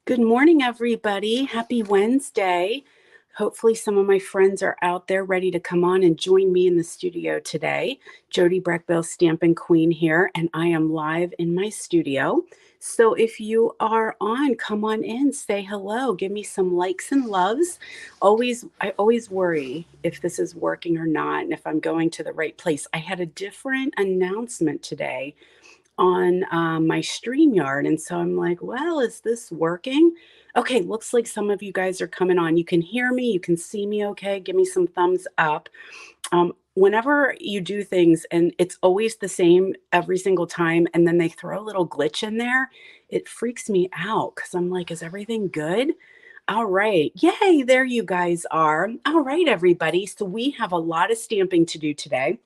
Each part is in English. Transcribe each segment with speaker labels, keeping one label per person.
Speaker 1: Good morning, everybody. Happy Wednesday. Hopefully, some of my friends are out there ready to come on and join me in the studio today. Jody Brechbill, Stampin' Queen here, and I am live in my studio. So if you are on, come on in, say hello, give me some likes and loves. I always worry if this is working or not, and if I'm going to the right place. I had a different announcement today on my StreamYard. And so I'm like, well, is this working? Okay, looks like some of you guys are coming on. You can hear me, you can see me okay. Give me some thumbs up. Whenever you do things and it's always the same every single time, and then they throw a little glitch in there, it freaks me out because I'm like, is everything good? All right. Yay, there you guys are. All right, everybody. So we have a lot of stamping to do today.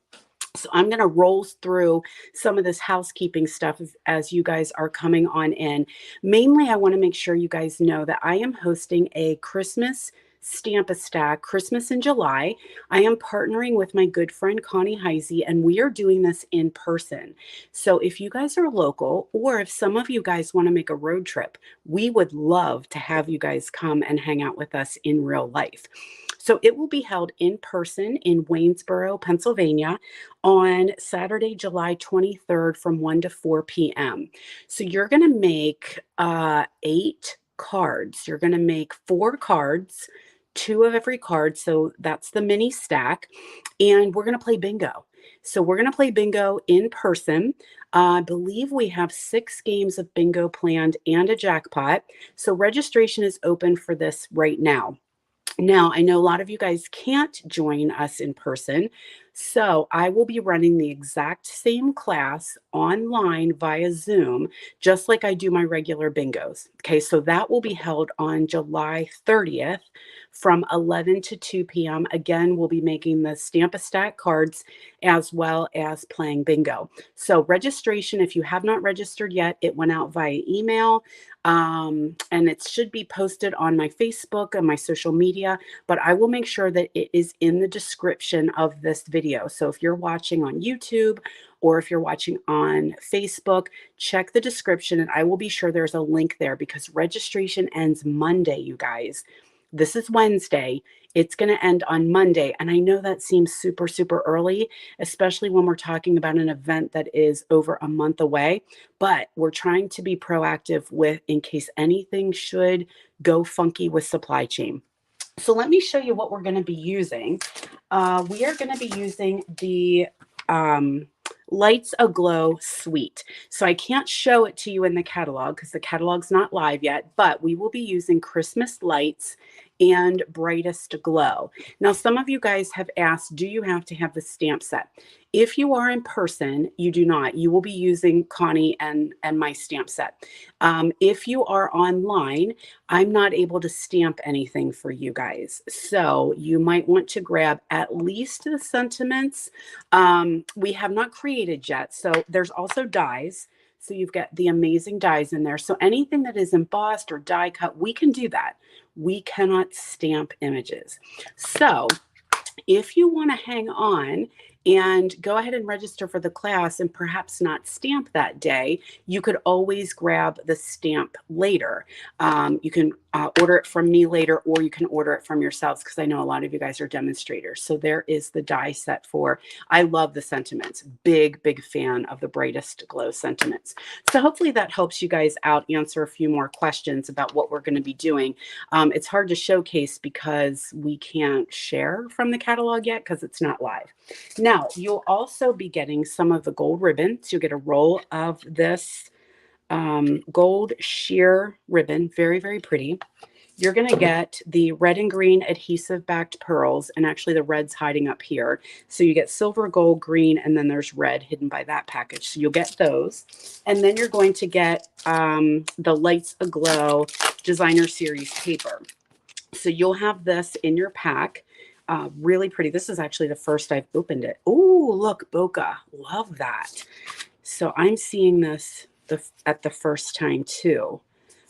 Speaker 1: So I'm going to roll through some of this housekeeping stuff as you guys are coming on in. Mainly, I want to make sure you guys know that I am hosting a Christmas Stamp-A-Stack, Christmas in July. I am partnering with my good friend Connie Heisey, and we are doing this in person. So if you guys are local, or if some of you guys want to make a road trip, we would love to have you guys come and hang out with us in real life. So it will be held in person in Waynesboro, Pennsylvania on Saturday, July 23rd from 1 to 4 p.m. So you're going to make 8 cards. You're going to make 4 cards, 2 of every card. So that's the mini stack. And we're going to play bingo. So we're going to play bingo in person. I believe we have 6 games of bingo planned and a jackpot. So registration is open for this right now. Now, I know a lot of you guys can't join us in person, so I will be running the exact same class online via Zoom, just like I do my regular bingos. Okay, so that will be held on July 30th from 11 to 2 p.m. Again, we'll be making the Stamp-A-Stack cards as well as playing bingo. So registration, if you have not registered yet, it went out via email. And it should be posted on my Facebook and my social media, but I will make sure that it is in the description of this video. So if you're watching on YouTube or if you're watching on Facebook, check the description and I will be sure there's a link there because registration ends Monday, you guys. This is Wednesday. It's going to end on Monday. And I know that seems super, super early, especially when we're talking about an event that is over a month away. But we're trying to be proactive with in case anything should go funky with supply chain. So let me show you what we're going to be using. We are going to be using the Lights Aglow Suite. So I can't show it to you in the catalog because the catalog's not live yet, but we will be using Christmas lights and Brightest Glow. Now, some of you guys have asked, do you have to have the stamp set? If you are in person, you do not. You will be using Connie and my stamp set. If you are online, I'm not able to stamp anything for you guys. So you might want to grab at least the sentiments. We have not created yet. So there's also dies. So you've got the amazing dies in there. So anything that is embossed or die cut, we can do that. We cannot stamp images. So if you want to hang on and go ahead and register for the class and perhaps not stamp that day, you could always grab the stamp later. You can order it from me later, or you can order it from yourselves because I know a lot of you guys are demonstrators. So there is the die set for, I love the sentiments. Big, big fan of the Brightest Glow sentiments. So hopefully that helps you guys out, answer a few more questions about what we're going to be doing. It's hard to showcase because we can't share from the catalog yet because it's not live. Now, you'll also be getting some of the gold ribbon. So you'll get a roll of this gold sheer ribbon. Very, very pretty. You're going to get the red and green adhesive backed pearls, and actually the red's hiding up here. So you get silver, gold, green, and then there's red hidden by that package. So you'll get those. And then you're going to get the Lights Aglow Designer Series paper. So you'll have this in your pack. Really pretty. This is actually the first I've opened it. Oh, look, bokeh. Love that. So I'm seeing this at the first time too.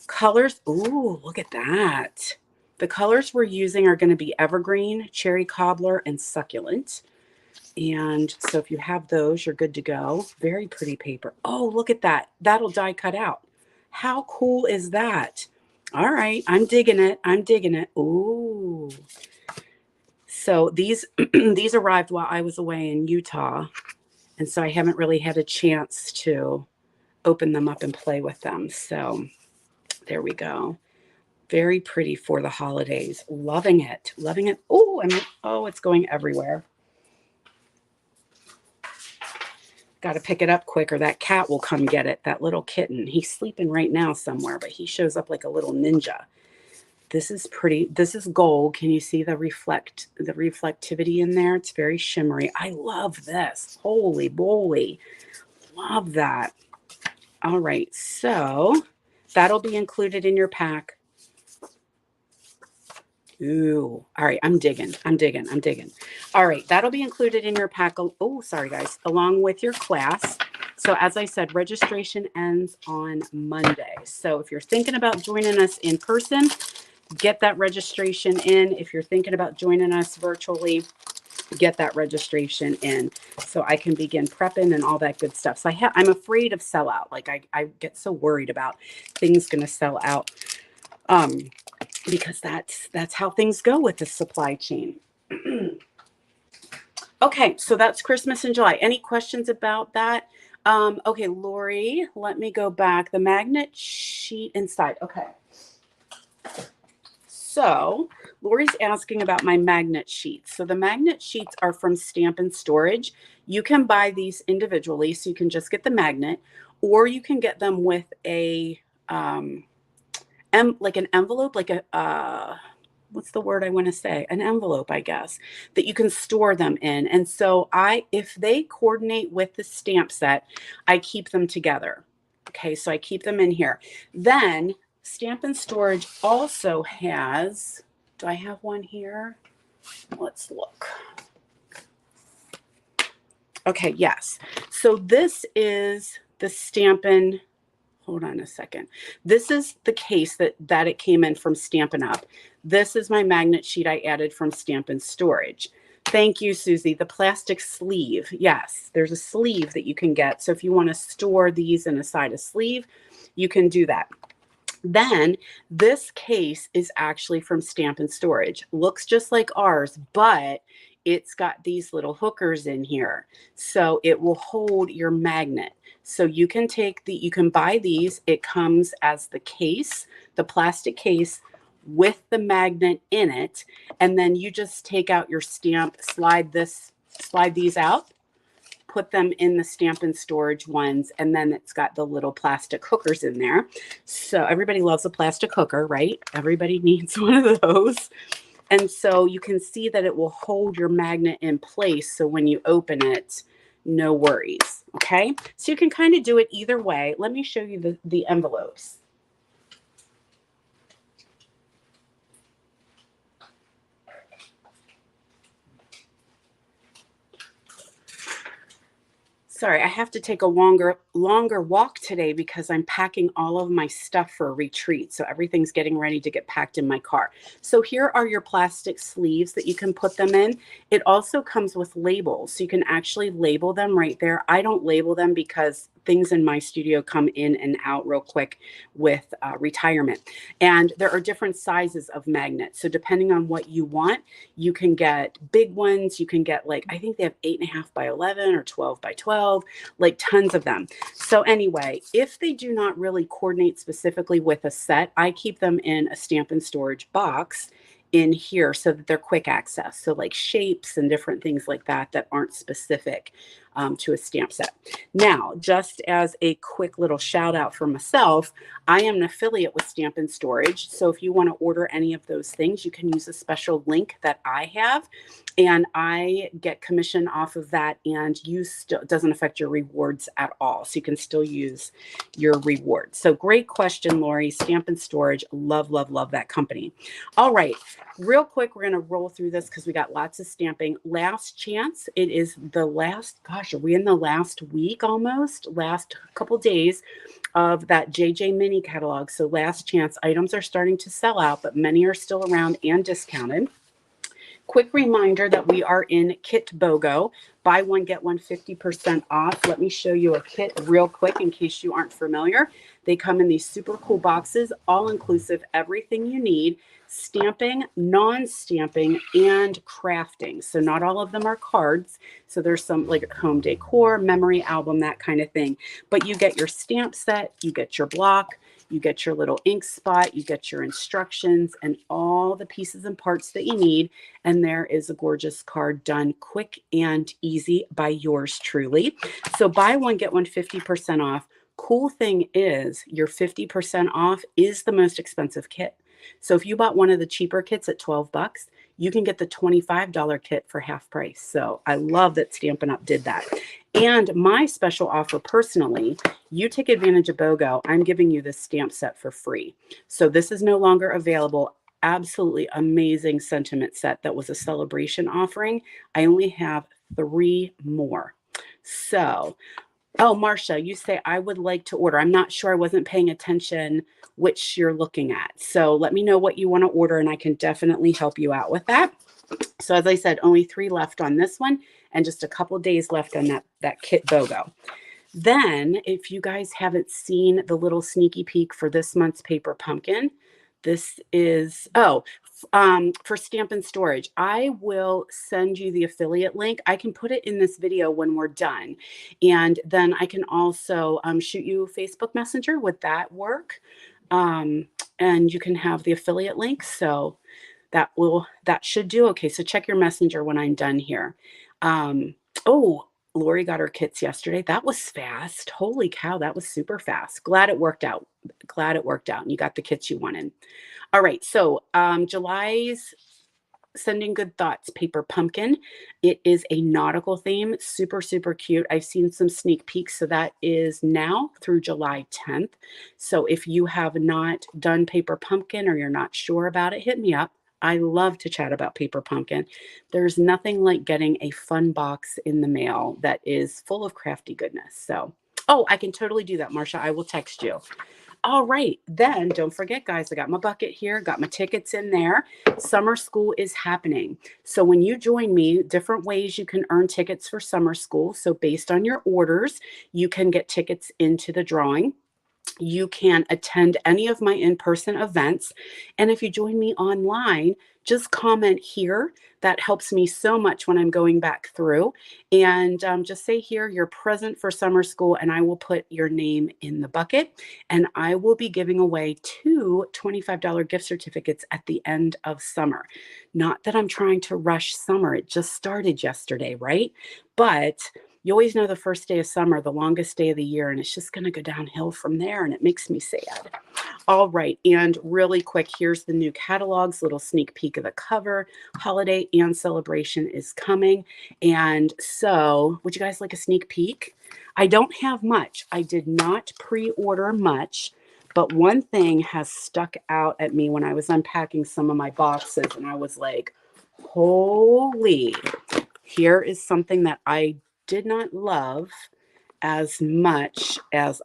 Speaker 1: Colors. Ooh, look at that. The colors we're using are going to be Evergreen, Cherry Cobbler, and Succulent. And so if you have those, you're good to go. Very pretty paper. Oh, look at that. That'll die cut out. How cool is that? All right. I'm digging it. I'm digging it. Ooh. So these these arrived while I was away in Utah. And so I haven't really had a chance to open them up and play with them. So there we go. Very pretty for the holidays. Loving it. Loving it. Oh, it's going everywhere. Got to pick it up quick or that cat will come get it. That little kitten. He's sleeping right now somewhere, but he shows up like a little ninja. This is pretty. This is gold. Can you see the reflectivity in there? It's very shimmery. I love this. Holy moly. Love that. All right. So that'll be included in your pack. Ooh. All right. I'm digging. I'm digging. I'm digging. All right. That'll be included in your pack. Oh, sorry, guys. Along with your class. So as I said, registration ends on Monday. So if you're thinking about joining us in person, get that registration in. If you're thinking about joining us virtually, get that registration in so I can begin prepping and all that good stuff. So I'm afraid of sellout. Like I get so worried about things going to sell out because that's how things go with the supply chain. Okay, so that's Christmas in July. Any questions about that? Okay, Lori, let me go back. The magnet sheet inside. Okay. So Lori's asking about my magnet sheets. So the magnet sheets are from Stampin' Storage. You can buy these individually, so you can just get the magnet, or you can get them with a like an envelope, like a what's the word I want to say? An envelope, I guess, that you can store them in. And so if they coordinate with the stamp set, I keep them together. Okay, so I keep them in here. Then Stampin' Storage also has, do I have one here? Let's look. Okay, yes. So this is the Stampin', hold on a second. This is the case that it came in from Stampin' Up. This is my magnet sheet I added from Stampin' Storage. Thank you, Susie. The plastic sleeve. Yes, there's a sleeve that you can get. So if you want to store these inside a sleeve, you can do that. Then this case is actually from Stampin' Storage. Looks just like ours, but it's got these little hookers in here. So it will hold your magnet. So you can you can buy these. It comes as the case, the plastic case with the magnet in it. And then you just take out your stamp, slide these out, put them in the Stampin' Storage ones, and then it's got the little plastic hookers in there. So everybody loves a plastic hooker, right? Everybody needs one of those. And so you can see that it will hold your magnet in place. So when you open it, no worries. Okay. So you can kind of do it either way. Let me show you the envelopes. Sorry, I have to take a longer walk today because I'm packing all of my stuff for a retreat. So everything's getting ready to get packed in my car. So here are your plastic sleeves that you can put them in. It also comes with labels. So you can actually label them right there. I don't label them because things in my studio come in and out real quick with retirement. And there are different sizes of magnets. So depending on what you want, you can get big ones. You can get I think they have 8.5 by 11 or 12 by 12, like tons of them. So anyway, if they do not really coordinate specifically with a set, I keep them in a Stampin' Storage box in here so that they're quick access. So like shapes and different things like that aren't specific to a stamp set. Now, just as a quick little shout out for myself, I am an affiliate with Stampin' Storage. So if you want to order any of those things, you can use a special link that I have, and I get commission off of that, and doesn't affect your rewards at all. So you can still use your rewards. So great question, Lori. Stampin' Storage, love, love, love that company. All right, real quick, we're going to roll through this because we got lots of stamping. Last chance. It is the last, gosh, are we in the last week almost? Last couple days of that JJ mini catalog. So last chance items are starting to sell out, but many are still around and discounted. Quick reminder that we are in Kit BOGO. Buy one, get one 50% off. Let me show you a kit real quick in case you aren't familiar. They come in these super cool boxes, all inclusive, everything you need, stamping, non-stamping, and crafting. So not all of them are cards. So there's some like home decor, memory album, that kind of thing. But you get your stamp set, you get your block, you get your little ink spot, you get your instructions and all the pieces and parts that you need. And there is a gorgeous card done quick and easy by yours truly. So buy one, get one 50% off. Cool thing is your 50% off is the most expensive kit. So if you bought one of the cheaper kits at 12 bucks, you can get the $25 kit for half price. So I love that Stampin' Up did that. And my special offer personally, you take advantage of BOGO, I'm giving you this stamp set for free. So this is no longer available. Absolutely amazing sentiment set that was a celebration offering. I only have 3 more. So, oh, Marcia, you say I would like to order. I'm not sure, I wasn't paying attention which you're looking at. So let me know what you want to order and I can definitely help you out with that. So as I said, only 3 left on this one and just a couple days left on that kit BOGO. Then if you guys haven't seen the little sneaky peek for this month's Paper Pumpkin, this is, for Stampin' Storage, I will send you the affiliate link. I can put it in this video when we're done. And then I can also shoot you Facebook Messenger. Would that work? And you can have the affiliate link. So that should do. Okay, so check your messenger when I'm done here. Oh, Lori got her kits yesterday. That was fast. Holy cow, that was super fast. Glad it worked out. Glad it worked out and you got the kits you wanted. All right, so July's Sending Good Thoughts Paper Pumpkin. It is a nautical theme, super, super cute. I've seen some sneak peeks, so that is now through July 10th. So if you have not done Paper Pumpkin or you're not sure about it, hit me up. I love to chat about Paper Pumpkin. There's nothing like getting a fun box in the mail that is full of crafty goodness. So, oh, I can totally do that, Marcia. I will text you. All right, then don't forget, guys, I got my bucket here, got my tickets in there. Summer school is happening. So when you join me, different ways you can earn tickets for summer school. So based on your orders, you can get tickets into the drawing. You can attend any of my in-person events. And if you join me online, just comment here. That helps me so much when I'm going back through. And just say here, you're present for summer school, and I will put your name in the bucket. And I will be giving away 2 $25 gift certificates at the end of summer. Not that I'm trying to rush summer. It just started yesterday, right? But you always know the first day of summer, the longest day of the year, and it's just going to go downhill from there, and it makes me sad. All right, and really quick, here's the new catalogs, little sneak peek of the cover. Holiday and celebration is coming, and so would you guys like a sneak peek? I don't have much. I did not pre-order much, but one thing has stuck out at me when I was unpacking some of my boxes, and I was like, holy, here is something that I did not love as much as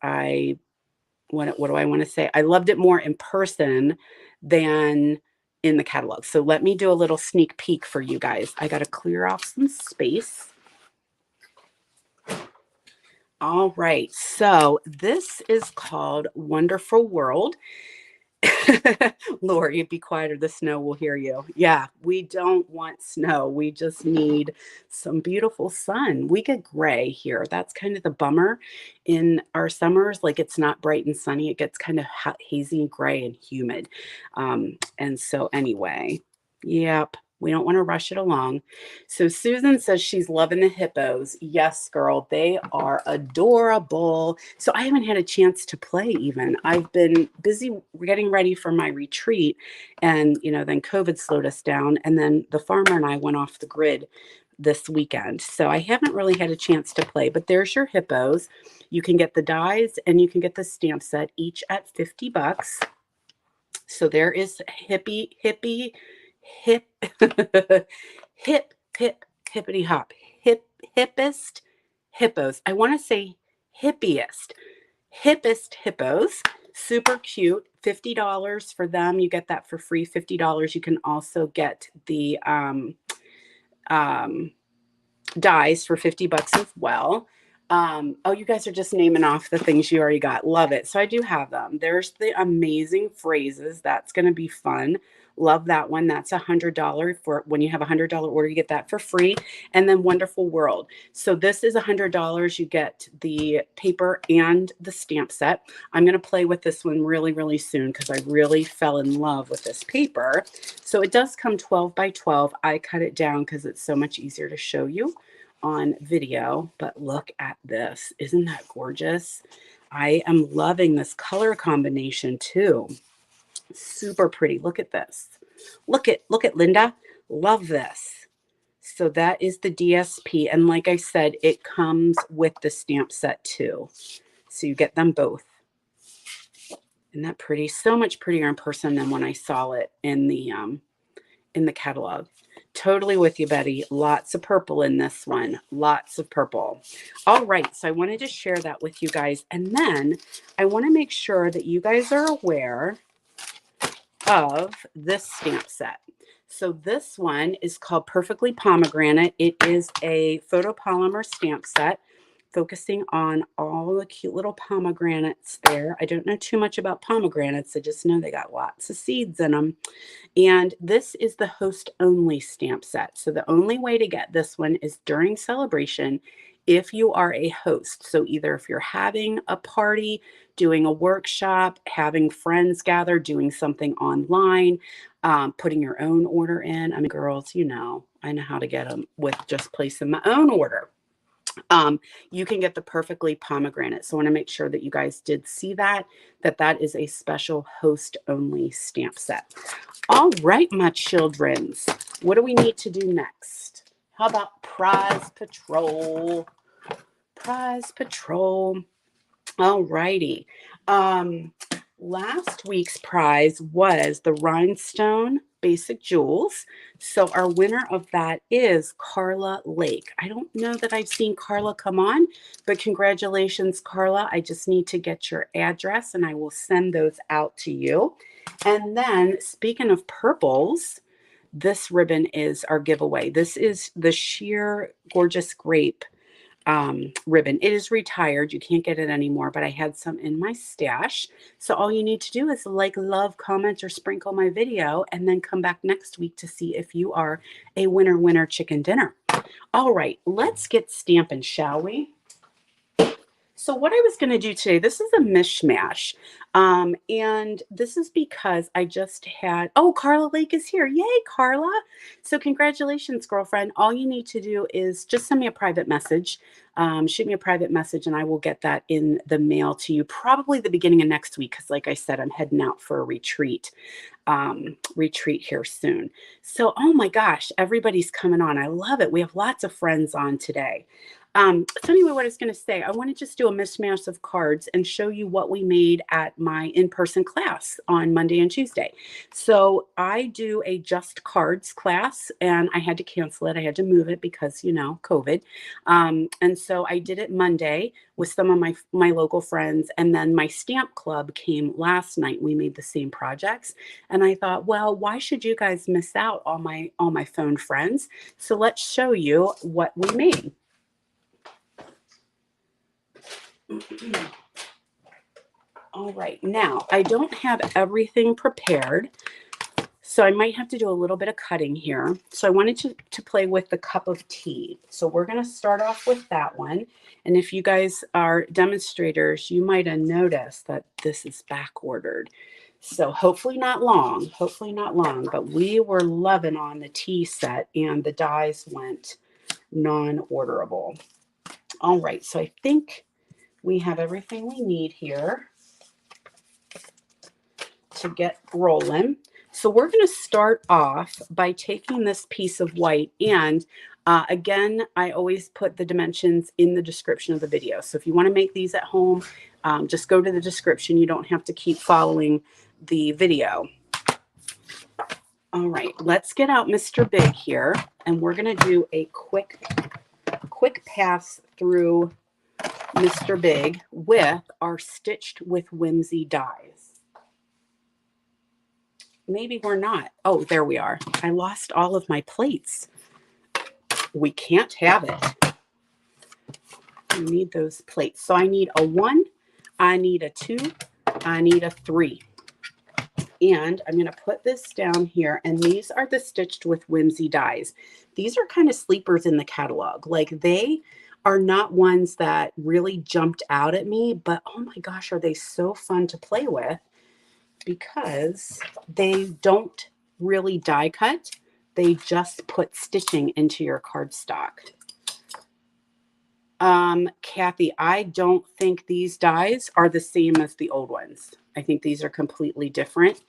Speaker 1: what do I want to say? I loved it more in person than in the catalog. So let me do a little sneak peek for you guys. I got to clear off some space. All right. So this is called Wonderful World. Lori, be quiet or the snow will hear you. Yeah, we don't want snow. We just need some beautiful sun. We get gray here. That's kind of the bummer in our summers. Like it's not bright and sunny. It gets kind of hot, hazy and gray and humid. And so anyway, yep. We don't want to rush it along. So Susan says she's loving the hippos. Yes, girl, they are adorable. So I haven't had a chance to play even. I've been busy getting ready for my retreat. And, then COVID slowed us down. And then the farmer and I went off the grid this weekend. So I haven't really had a chance to play. But there's your hippos. You can get the dies and you can get the stamp set, each at $50. So there is hippy, hip, hippity hop, hippest hippos. I want to say hippest hippos. Super cute. $50 for them. You get that for free. $50. You can also get the dies for 50 bucks as well. Oh, you guys are just naming off the things you already got. Love it. So I do have them. There's the amazing phrases. That's going to be fun. Love that one. That's $100 for when you have $100 order, you get that for free. And then Wonderful World. So this is $100. You get the paper and the stamp set. I'm going to play with this one really, really soon because I really fell in love with this paper. So it does come 12 by 12. I cut it down because it's so much easier to show you on video, but look at this. Isn't that gorgeous? I am loving this color combination too. Super pretty. Look at this. Look at Linda. Love this. So that is the DSP. And like I said, it comes with the stamp set too. So you get them both. Isn't that pretty? So much prettier in person than when I saw it in the catalog. Totally with you, Betty. Lots of purple in this one. Lots of purple. All right. So I wanted to share that with you guys. And then I want to make sure that you guys are aware of this stamp set. So this one is called Perfectly Pomegranate. It is a photopolymer stamp set focusing on all the cute little pomegranates there. I don't know too much about pomegranates. I just know they got lots of seeds in them. And this is the host only stamp set. So the only way to get this one is during celebration if you are a host. So either if you're having a party, doing a workshop, having friends gather, doing something online, putting your own order in. I mean, girls, you know, I know how to get them with just placing my own order. You can get the Perfectly Pomegranate. So I want to make sure that you guys did see that is a special host only stamp set. All right, my childrens, what do we need to do next? How about Prize Patrol? Prize Patrol. All righty. Last week's prize was the Rhinestone Basic Jewels. So our winner of that is Carla Lake. I don't know that I've seen Carla come on, but congratulations, Carla. I just need to get your address and I will send those out to you. And then speaking of purples, this ribbon is our giveaway. This is the Sheer Gorgeous Grape ribbon. It is retired. You can't get it anymore, but I had some in my stash. So all you need to do is like, love, comment, or sprinkle my video, and then come back next week to see if you are a winner chicken dinner. All right, let's get stamping, shall we? So what I was going to do today, this is a mishmash. And this is because I just had, oh, Carla Lake is here. Yay, Carla. So congratulations, girlfriend. All you need to do is just send me a private message. Shoot me a private message and I will get that in the mail to you probably the beginning of next week. Because like I said, I'm heading out for a retreat here soon. So, oh my gosh, everybody's coming on. I love it. We have lots of friends on today. So anyway, what I was going to say, I want to just do a mishmash of cards and show you what we made at my in-person class on Monday and Tuesday. So I do a just cards class and I had to cancel it. I had to move it because, you know, COVID. And so I did it Monday with some of my local friends. And then my stamp club came last night. We made the same projects. And I thought, well, why should you guys miss out on my phone friends? So let's show you what we made. All right, now I don't have everything prepared, so I might have to do a little bit of cutting here. So I wanted to play with the cup of tea. So we're going to start off with that one. And if you guys are demonstrators, you might have noticed that this is back ordered. So hopefully not long, but we were loving on the tea set and the dies went non-orderable. All right, so I think we have everything we need here to get rolling. So we're going to start off by taking this piece of white and again, I always put the dimensions in the description of the video. So if you want to make these at home, just go to the description. You don't have to keep following the video. All right, let's get out Mr. Big here and we're going to do a quick pass through Mr. Big with our Stitched with Whimsy dies. Maybe we're not. Oh, there we are. I lost all of my plates. we can't have it. I need those plates. So I need a 1, I need a 2, I need a 3. And I'm going to put this down here. And these are the Stitched with Whimsy dies. These are kind of sleepers in the catalog. Like, they are not ones that really jumped out at me, but oh my gosh, are they so fun to play with, because they don't really die cut. They just put stitching into your cardstock. Kathy, I don't think these dies are the same as the old ones. I think these are completely different.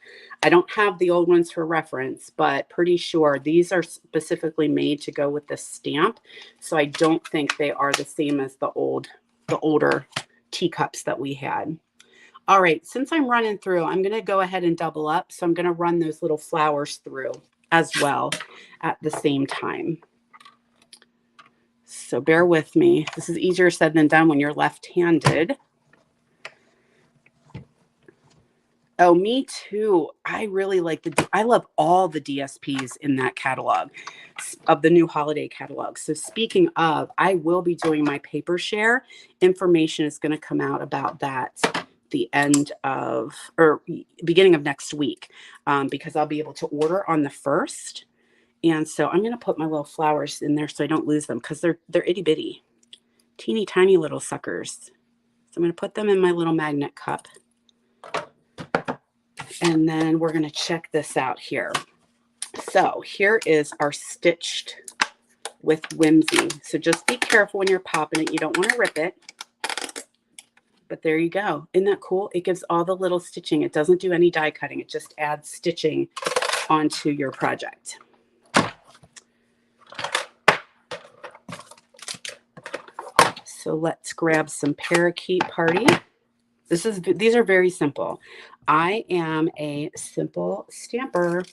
Speaker 1: I don't have the old ones for reference, but pretty sure these are specifically made to go with the stamp. So I don't think they are the same as the older teacups that we had. All right, since I'm running through, I'm going to go ahead and double up. So I'm going to run those little flowers through as well at the same time. So bear with me. This is easier said than done when you're left-handed. Oh, me too. I really like I love all the DSPs in that catalog, of the new holiday catalog. So speaking of, I will be doing my paper share. Information is going to come out about that the end of, or beginning of next week, because I'll be able to order on the 1st. And so I'm going to put my little flowers in there so I don't lose them, because they're itty bitty, teeny tiny little suckers. So I'm going to put them in my little magnet cup. And then we're going to check this out here. So here is our Stitched with Whimsy. So just be careful when you're popping it. You don't want to rip it. But there you go. Isn't that cool? It gives all the little stitching. It doesn't do any die cutting. It just adds stitching onto your project. So let's grab some Parakeet Party. These are very simple. I am a simple stamper.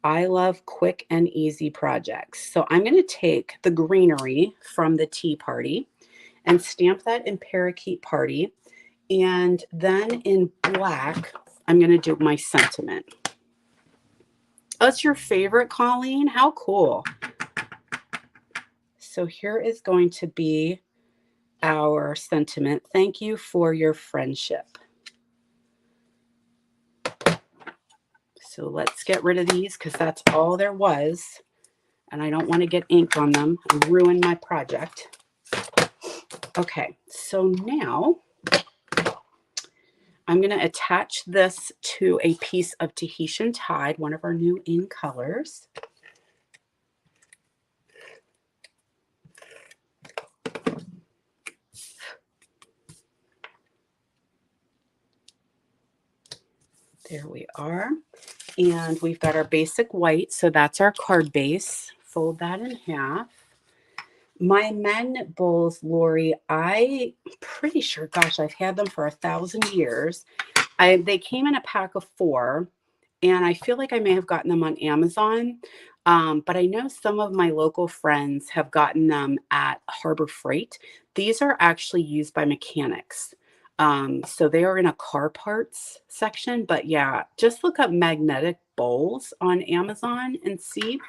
Speaker 1: I love quick and easy projects. So I'm going to take the greenery from the Tea Party and stamp that in Parakeet Party. And then in black, I'm going to do my sentiment. Oh, it's your favorite, Colleen? How cool. So here is going to be our sentiment. Thank you for your friendship. So let's get rid of these, because that's all there was. And I don't want to get ink on them and ruin my project. Okay, so now I'm going to attach this to a piece of Tahitian Tide, one of our new in colors. There we are. And we've got our basic white, so that's our card base. Fold that in half. My men bowls, Lori, I'm pretty sure, gosh, I've had them for 1,000 years. They came in a pack of 4, and I feel like I may have gotten them on Amazon. But I know some of my local friends have gotten them at Harbor Freight. These are actually used by mechanics. So they are in a car parts section, but yeah, just look up magnetic bowls on Amazon and see.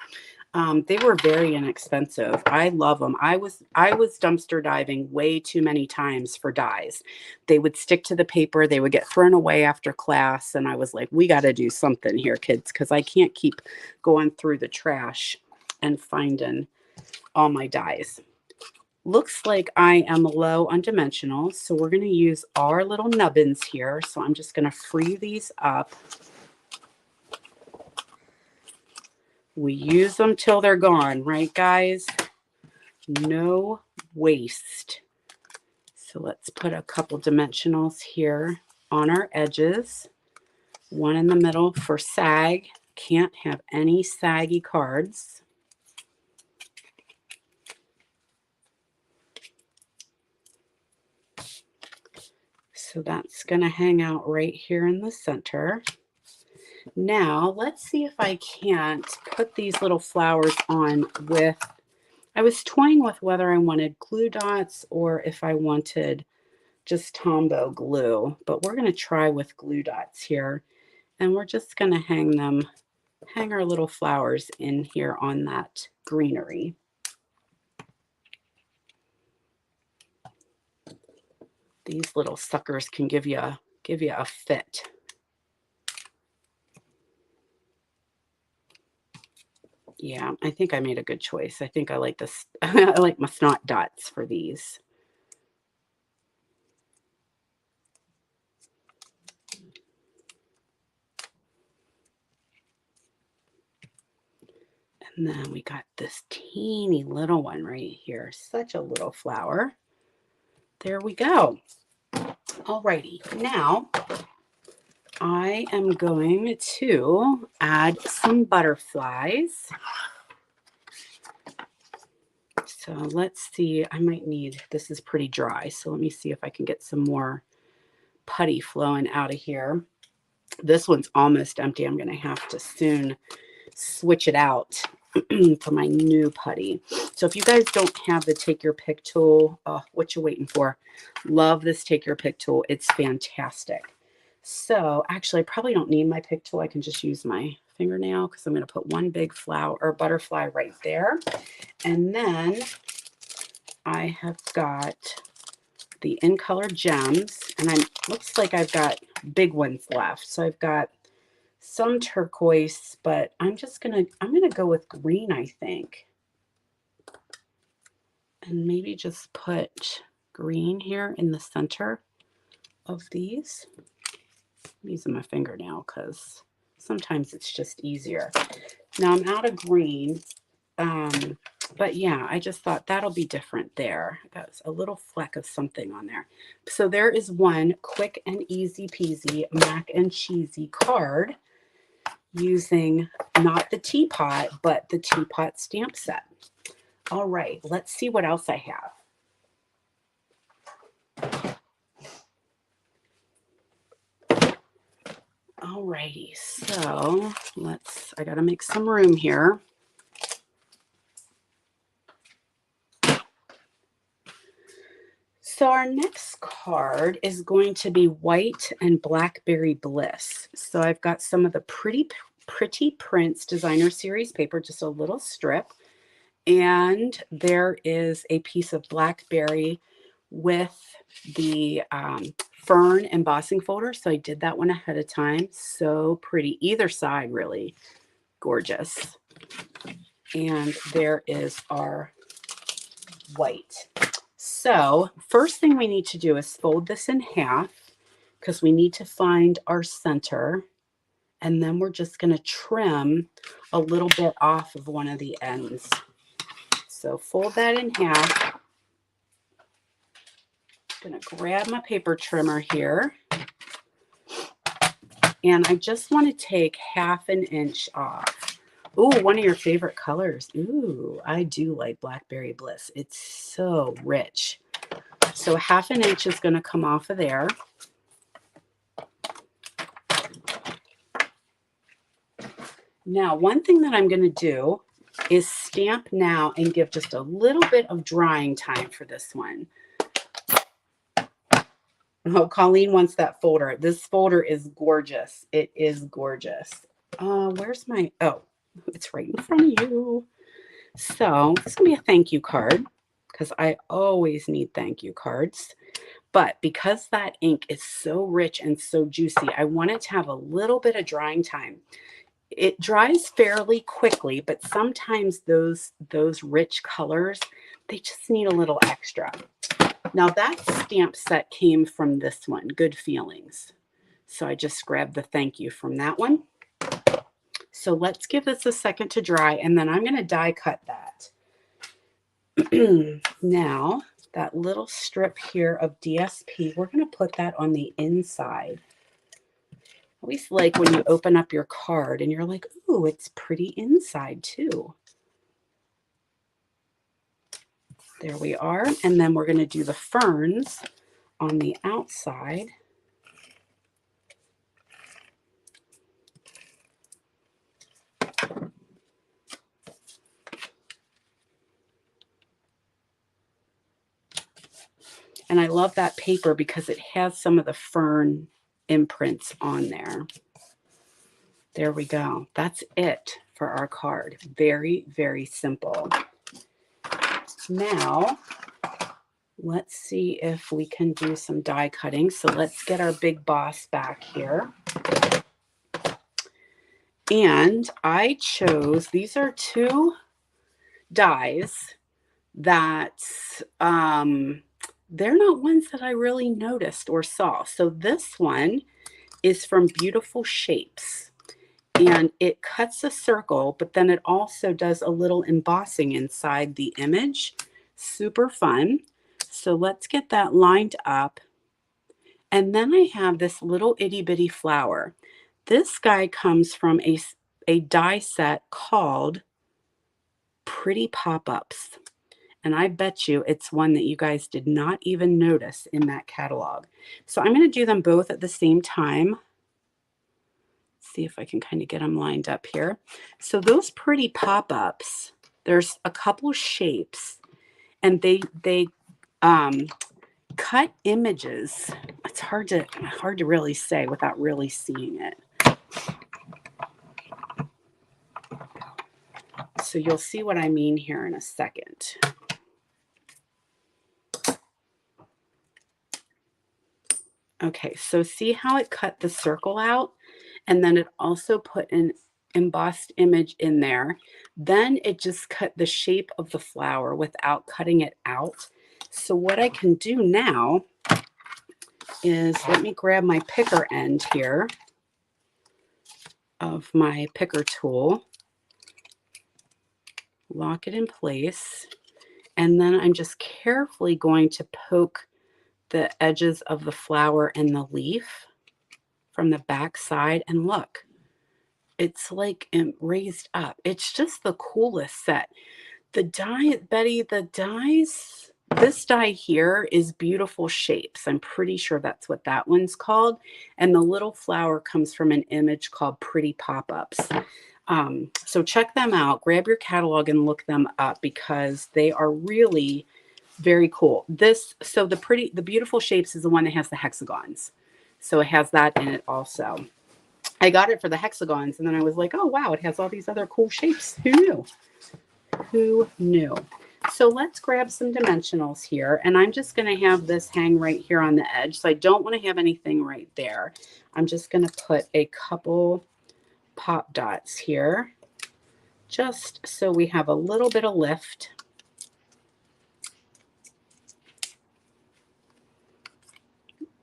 Speaker 1: They were very inexpensive. I love them. I was dumpster diving way too many times for dies. They would stick to the paper. They would get thrown away after class. And I was like, we got to do something here, kids, because I can't keep going through the trash and finding all my dies. Looks like I am low on dimensionals, so we're going to use our little nubbins here. So I'm just going to free these up. We use them till they're gone, right, guys? No waste. So let's put a couple dimensionals here on our edges. One in the middle for sag. Can't have any saggy cards. So that's going to hang out right here in the center. Now, let's see if I can't put these little flowers on with, I was toying with whether I wanted glue dots or if I wanted just Tombow glue, but we're going to try with glue dots here. And we're just going to hang our little flowers in here on that greenery. These little suckers can give you a fit. Yeah, I think I made a good choice. I think I like this. I like my snot dots for these. And then we got this teeny little one right here. Such a little flower. There we go. Alrighty, now I am going to add some butterflies. So let's see, I might need, this is pretty dry, so let me see if I can get some more putty flowing out of here. This one's almost empty. I'm going to have to soon switch it out for my new putty. So if you guys don't have the Take Your Pick tool, what you waiting for? Love this Take Your Pick tool. It's fantastic. So actually, I probably don't need my pick tool. I can just use my fingernail because I'm going to put one big flower or butterfly right there. And then I have got the In Color Gems, and looks like I've got big ones left. So I've got some turquoise, but I'm gonna go with green, I think. And maybe just put green here in the center of these. I'm using my fingernail because sometimes it's just easier. Now I'm out of green, but yeah, I just thought that'll be different there. I got a little fleck of something on there. So there is one quick and easy peasy mac and cheesy card using not the teapot, but the teapot stamp set. All right, let's see what else I have. All righty, so I gotta make some room here. So our next card is going to be White and Blackberry Bliss. So I've got some of the Pretty Prints Designer Series paper, just a little strip. And there is a piece of blackberry with the fern embossing folder. So I did that one ahead of time. So pretty. Either side, really gorgeous. And there is our white. So first thing we need to do is fold this in half because we need to find our center. And then we're just going to trim a little bit off of one of the ends. So fold that in half. I'm going to grab my paper trimmer here. And I just want to take 1/2 inch off. Ooh, one of your favorite colors. Ooh, I do like Blackberry Bliss. It's so rich. So 1/2 inch is going to come off of there. Now, one thing that I'm going to do is stamp now and give just a little bit of drying time for this one. Oh, Colleen wants that folder. This folder is gorgeous. It is gorgeous. Where's my, oh, it's right in front of you. So this is going to be a thank you card because I always need thank you cards. But because that ink is so rich and so juicy, I want it to have a little bit of drying time. It dries fairly quickly, but sometimes those rich colors, they just need a little extra. Now that stamp set came from this one, Good Feelings. So I just grabbed the thank you from that one. So let's give this a second to dry, and then I'm going to die cut that. Now, that little strip here of DSP, we're going to put that on the inside. I always like when you open up your card and you're like, ooh, it's pretty inside too. There we are. And then we're going to do the ferns on the outside. And I love that paper because it has some of the fern imprints on there. There we go. That's it for our card. Very, very simple. Now, let's see if we can do some die cutting. So let's get our big boss back here. And I chose, these are two dies that they're not ones that I really noticed or saw. So this one is from Beautiful Shapes, and it cuts a circle, but then it also does a little embossing inside the image. Super fun. So let's get that lined up. And then I have this little itty bitty flower. This guy comes from a die set called Pretty Pop-Ups. And I bet you it's one that you guys did not even notice in that catalog. So I'm going to do them both at the same time. See if I can kind of get them lined up here. So those Pretty Pop-Ups, there's a couple shapes, and they cut images. It's hard to really say without really seeing it. So you'll see what I mean here in a second. Okay, so see how it cut the circle out, and then it also put an embossed image in there. Then it just cut the shape of the flower without cutting it out. So what I can do now is, let me grab my picker end here of my picker tool, lock it in place, and then I'm just carefully going to poke the edges of the flower and the leaf from the back side, and look, it's like raised up. It's just the coolest set. The die, Betty, the dies, this die here is Beautiful Shapes. I'm pretty sure that's what that one's called. And the little flower comes from an image called Pretty Pop-Ups. So check them out, grab your catalog and look them up, because they are really very cool. So the Beautiful Shapes is the one that has the hexagons. So it has that in it also. I got it for the hexagons, and then I was like, oh wow, it has all these other cool shapes. Who knew? Who knew? So let's grab some dimensionals here, and I'm just going to have this hang right here on the edge. So I don't want to have anything right there. I'm just going to put a couple pop dots here, just so we have a little bit of lift.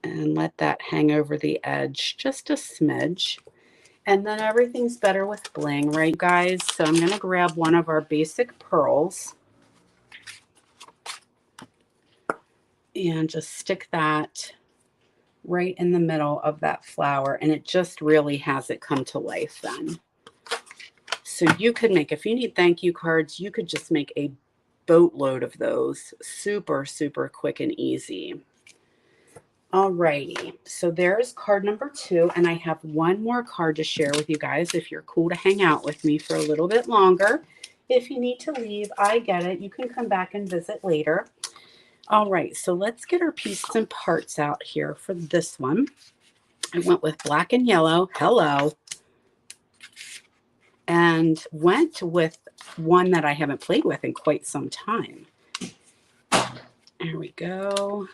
Speaker 1: And let that hang over the edge just a smidge. And then everything's better with bling, right, guys? So I'm going to grab one of our basic pearls and just stick that right in the middle of that flower. And it just really has it come to life then. So you could make, if you need thank you cards, you could just make a boatload of those. Super, super quick and easy. Alrighty, so there's card number 2, and I have one more card to share with you guys if you're cool to hang out with me for a little bit longer. If you need to leave, I get it. You can come back and visit later. All right, so let's get our pieces and parts out here for this one. I went with black and yellow, hello, and went with one that I haven't played with in quite some time. There we go.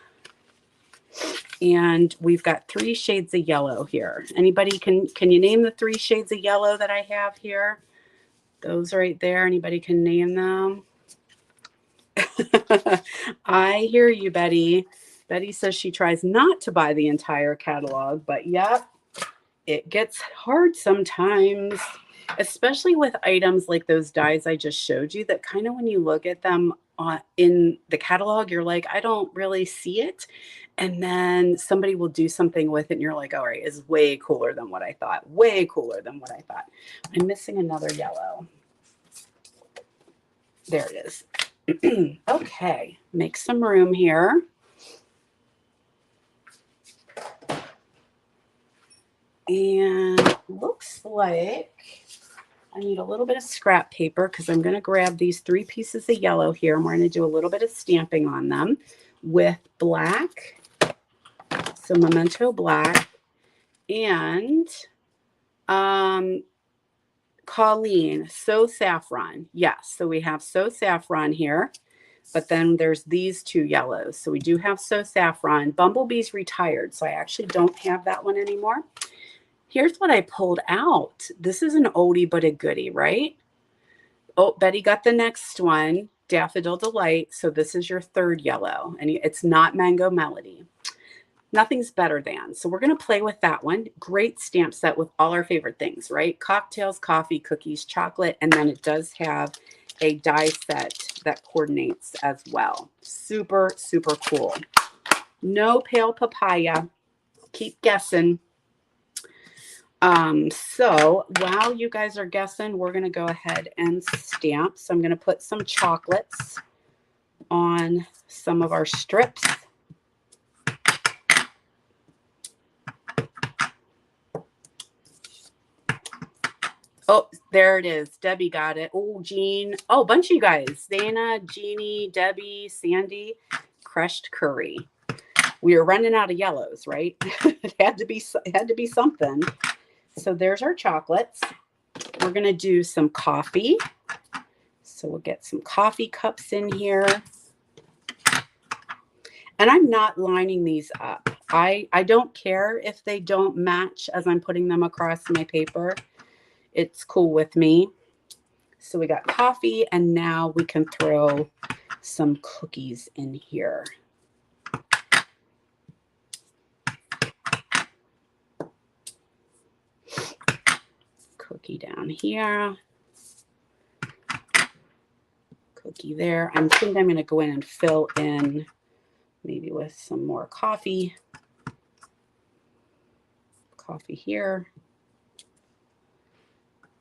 Speaker 1: And we've got 3 shades of yellow here. Anybody can you name the 3 shades of yellow that I have here? Those right there. Anybody can name them? I hear you, Betty. Betty says she tries not to buy the entire catalog, but yep, it gets hard sometimes, especially with items like those dies I just showed you, that kind of when you look at them in the catalog, you're like, I don't really see it. And then somebody will do something with it and you're like, all right, it's way cooler than what I thought. Way cooler than what I thought. I'm missing another yellow. There it is. Okay, make some room here. And looks like I need a little bit of scrap paper, because I'm going to grab these 3 pieces of yellow here, and we're going to do a little bit of stamping on them with black, so Memento black, and Colleen, So Saffron. Yes, so we have So Saffron here. But then there's these two yellows. So we do have So Saffron. Bumblebee's retired, so I actually don't have that one anymore. Here's what I pulled out. This is an oldie but a goodie, right? Oh, Betty got the next one, Daffodil Delight. So this is your third yellow, and it's not Mango Melody. Nothing's better than. So we're going to play with that one. Great stamp set with all our favorite things, right? Cocktails, coffee, cookies, chocolate, and then it does have a die set that coordinates as well. Super, super cool. No pale papaya. Keep guessing. So while you guys are guessing, we're going to go ahead and stamp. So I'm going to put some chocolates on some of our strips. Oh, there it is. Debbie got it. Oh, Jean. Oh, a bunch of you guys. Dana, Jeannie, Debbie, Sandy. Crushed curry. We were running out of yellows, right? It had to be something. So there's our chocolates. We're going to do some coffee. So we'll get some coffee cups in here. And I'm not lining these up. I don't care if they don't match as I'm putting them across my paper. It's cool with me. So we got coffee, and now we can throw some cookies in here. Cookie down here. Cookie there. I think I'm going to go in and fill in maybe with some more coffee. Coffee here.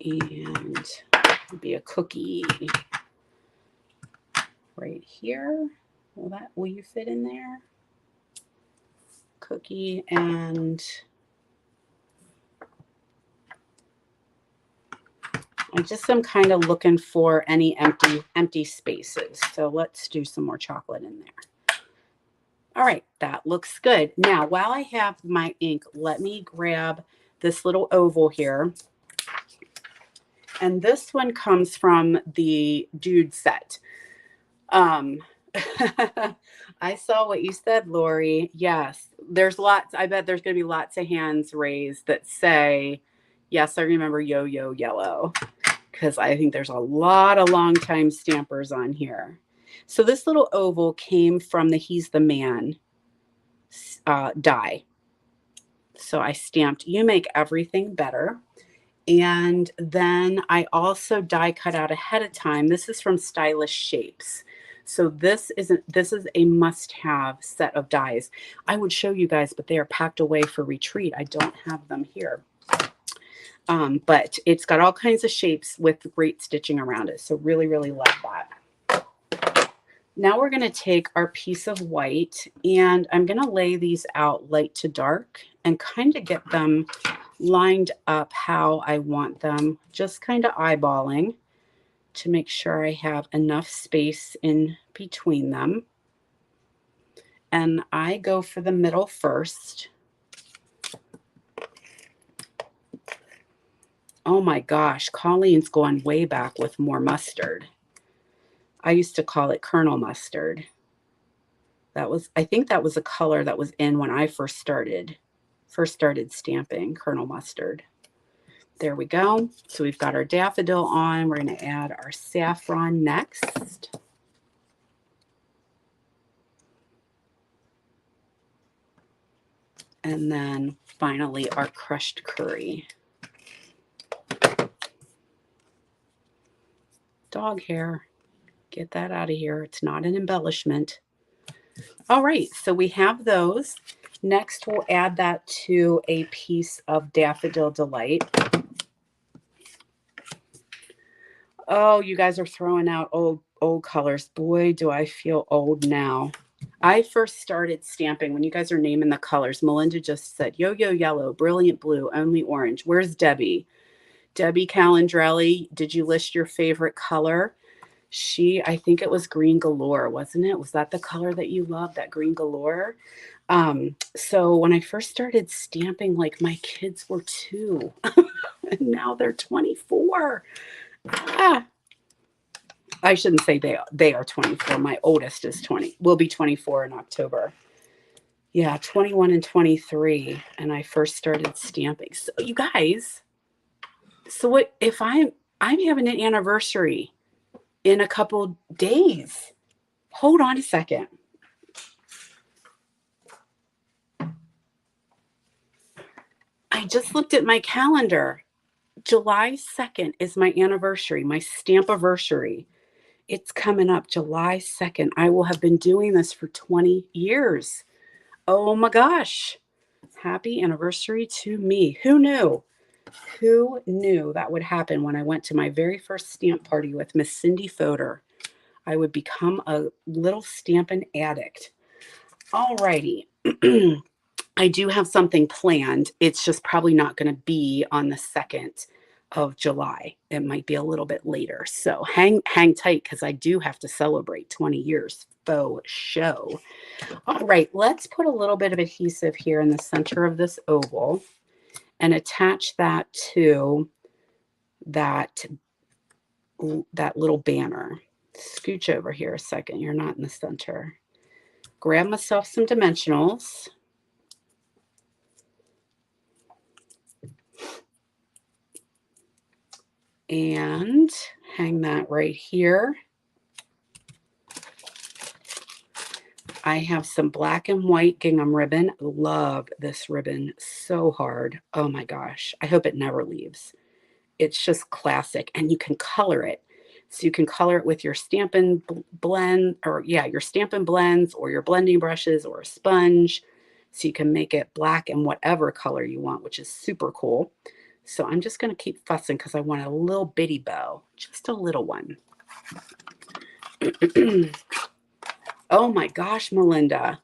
Speaker 1: And be a cookie right here. Will you fit in there? Cookie, and I just am kind of looking for any empty spaces. So let's do some more chocolate in there. All right, that looks good. Now, while I have my ink, let me grab this little oval here. And this one comes from the Dude set. I saw what you said, Lori. Yes, there's lots. I bet there's going to be lots of hands raised that say, yes, I remember Yo-Yo Yellow, because I think there's a lot of longtime stampers on here. So this little oval came from the He's the Man die. So I stamped You Make Everything Better. And then I also die cut out ahead of time. This is from Stylish Shapes. So this is a must-have set of dies. I would show you guys, but they are packed away for retreat. I don't have them here. But it's got all kinds of shapes with great stitching around it. So really, really love that. Now we're going to take our piece of white, and I'm going to lay these out light to dark and kind of get them lined up how I want them, just kind of eyeballing to make sure I have enough space in between them. And I go for the middle first. Oh my gosh, Colleen's going way back with more mustard. I used to call it Colonel Mustard. I think that was a color that was in when I first started stamping, Colonel Mustard. There we go. So we've got our daffodil on. We're going to add our saffron next. And then finally our crushed curry. Dog hair. Get that out of here. It's not an embellishment. All right, so we have those. Next, we'll add that to a piece of Daffodil Delight. Oh, you guys are throwing out old colors. Boy, do I feel old now. I first started stamping when you guys are naming the colors. Melinda just said, Yo-Yo Yellow, Brilliant Blue, Only Orange. Where's Debbie? Debbie Calandrelli, did you list your favorite color? I think it was Green Galore, wasn't it? Was that the color that you loved, that Green Galore? So when I first started stamping, like my kids were 2 and now they're 24. I shouldn't say they are 24. My oldest is 20. Will be 24 in October. Yeah, 21 and 23. And I first started stamping. So you guys, so what if I'm having an anniversary in a couple days? Hold on a second. I just looked at my calendar. July 2nd is my anniversary, my stampiversary. It's coming up July 2nd. I will have been doing this for 20 years. Oh my gosh. Happy anniversary to me. Who knew? Who knew that would happen when I went to my very first stamp party with Miss Cindy Fodor? I would become a little Stampin' addict. All righty. I do have something planned. It's just probably not going to be on the 2nd of July. It might be a little bit later. So hang tight because I do have to celebrate 20 years faux show. All right, let's put a little bit of adhesive here in the center of this oval and attach that to that little banner. Scooch over here a second. You're not in the center. Grab myself some dimensionals. And hang that right here. I have some black and white gingham ribbon. Love this ribbon so hard. Oh my gosh. I hope it never leaves. It's just classic. And you can color it. So you can color it with your Stampin' blend, or yeah, your Stampin' blends or your blending brushes or a sponge. So you can make it black and whatever color you want, which is super cool. So I'm just going to keep fussing because I want a little bitty bow, just a little one. Oh my gosh, Melinda,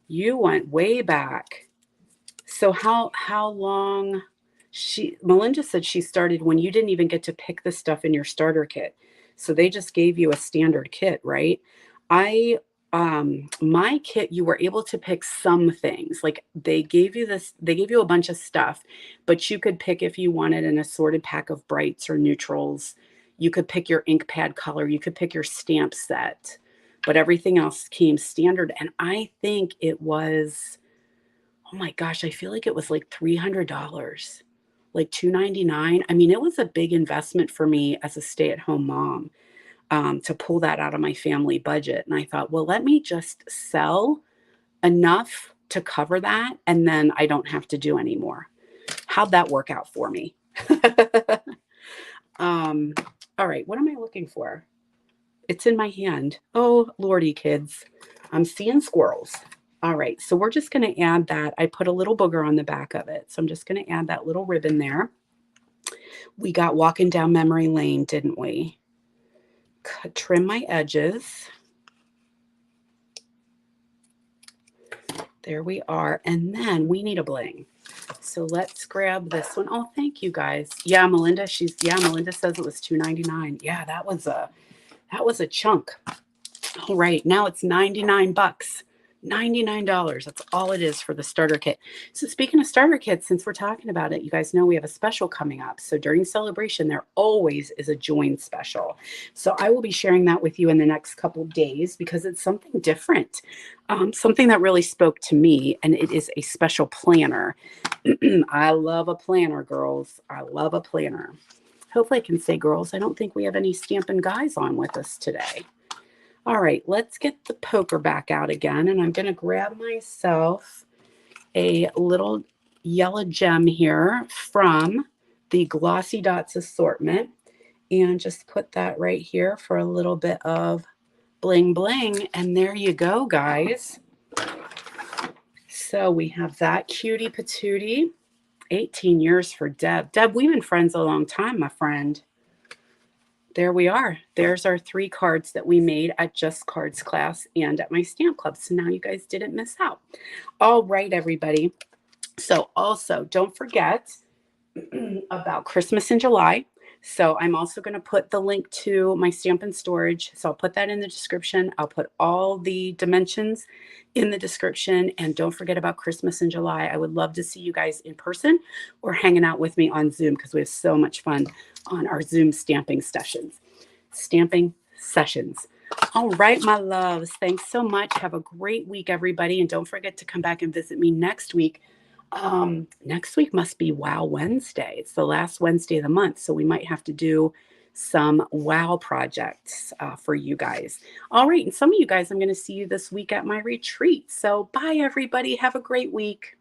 Speaker 1: you went way back. So how long? Melinda said she started when you didn't even get to pick the stuff in your starter kit. So they just gave you a standard kit, right? My kit, you were able to pick some things. Like they gave you a bunch of stuff, but you could pick if you wanted an assorted pack of brights or neutrals. You could pick your ink pad color, you could pick your stamp set, but everything else came standard. And I think it was, oh my gosh, I feel like it was like $300, like $299. I mean, it was a big investment for me as a stay-at-home mom. To pull that out of my family budget. And I thought, well, let me just sell enough to cover that, and then I don't have to do any more. How'd that work out for me? All right, what am I looking for? It's in my hand. Oh, Lordy, kids. I'm seeing squirrels. All right, so we're just going to add that. I put a little booger on the back of it. So I'm just going to add that little ribbon there. We got walking down memory lane, didn't we? Trim my edges. There we are. And then we need a bling. So let's grab this one. Oh, thank you guys. Yeah, Melinda, Melinda says it was $2.99. Yeah, that was a chunk. All right, now it's 99 bucks. $99. That's all it is for the starter kit. So speaking of starter kits, since we're talking about it, you guys know we have a special coming up. So during celebration, there always is a join special. So I will be sharing that with you in the next couple of days because it's something different, something that really spoke to me, and it is a special planner. I love a planner, girls. I love a planner. Hopefully I can say girls. I don't think we have any Stampin' guys on with us today. All right, let's get the poker back out again, and I'm going to grab myself a little yellow gem here from the Glossy Dots assortment and just put that right here for a little bit of bling bling, and there you go, guys. So we have that cutie patootie. 18 years for Deb. Deb, we've been friends a long time, my friend. There we are. There's our 3 cards that we made at Just Cards class and at my stamp club. So now you guys didn't miss out. All right, everybody. So also don't forget about Christmas in July. So I'm also going to put the link to my Stampin' Storage. So I'll put that in the description. I'll put all the dimensions in the description. And don't forget about Christmas in July. I would love to see you guys in person or hanging out with me on Zoom because we have so much fun on our Zoom stamping sessions. Stamping sessions. All right, my loves. Thanks so much. Have a great week, everybody. And don't forget to come back and visit me next week. Next week must be Wow Wednesday. It's the last Wednesday of the month. So we might have to do some wow projects for you guys. All right. And some of you guys, I'm going to see you this week at my retreat. So bye, everybody. Have a great week.